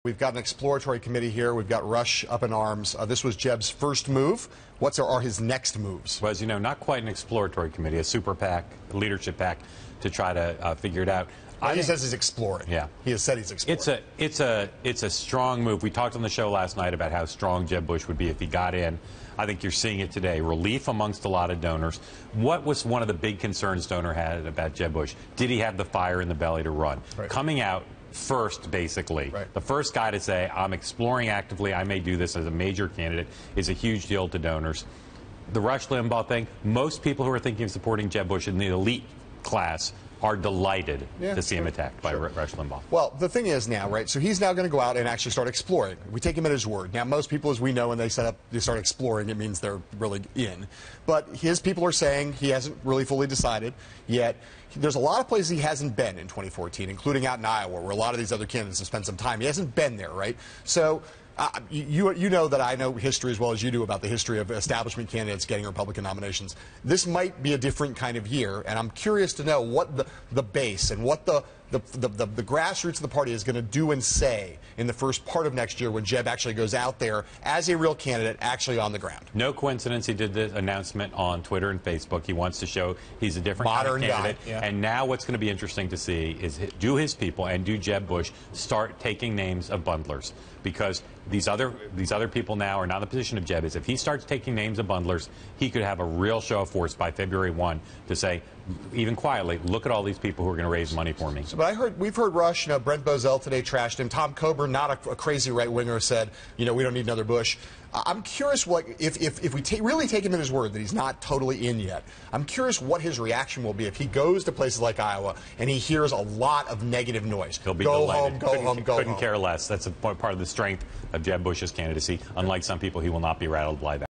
We've got an exploratory committee here. We've got Rush up in arms. This was Jeb's first move. What are his next moves? Well, as you know, not quite an exploratory committee, a super PAC, a leadership PAC to try to figure it out. He says he's exploring. Yeah. He has said he's exploring. It's a strong move. We talked on the show last night about how strong Jeb Bush would be if he got in. I think you're seeing it today. Relief amongst a lot of donors. What was one of the big concerns donor had about Jeb Bush? Did he have the fire in the belly to run? Right. Coming out first, basically. Right. The first guy to say, I'm exploring actively, I may do this as a major candidate, is a huge deal to donors. The Rush Limbaugh thing, most people who are thinking of supporting Jeb Bush in the elite class are delighted to see him attacked by Rush Limbaugh. Well, the thing is now, right, so he's now going to go out and actually start exploring. We take him at his word. Now, most people, as we know, when they start exploring, it means they're really in. But his people are saying he hasn't really fully decided yet. There's a lot of places he hasn't been in 2014, including out in Iowa, where a lot of these other candidates have spent some time. He hasn't been there, right? So you know that I know history as well as you do about the history of establishment candidates getting Republican nominations. This might be a different kind of year, and I'm curious to know what the base and what the grassroots of the party is going to do and say in the first part of next year when Jeb actually goes out there as a real candidate, actually on the ground. No coincidence he did the announcement on Twitter and Facebook. He wants to show he's a different modern kind of candidate. guy. Yeah. And now what's going to be interesting to see is do his people and do Jeb Bush start taking names of bundlers? Because these other people now are not in the position of Jeb. If he starts taking names of bundlers, he could have a real show of force by February 1 to say, even quietly, look at all these people who are going to raise money for me. But we've heard Rush, Brent Bozell today trashed him. Tom Coburn, not a crazy right-winger, said, we don't need another Bush. I'm curious if we really take him at his word that he's not totally in yet. I'm curious what his reaction will be if he goes to places like Iowa and he hears a lot of negative noise. He'll be go delighted. home, go home, go home. Couldn't care less. That's a part of the strength of Jeb Bush's candidacy. Unlike some people, he will not be rattled by that.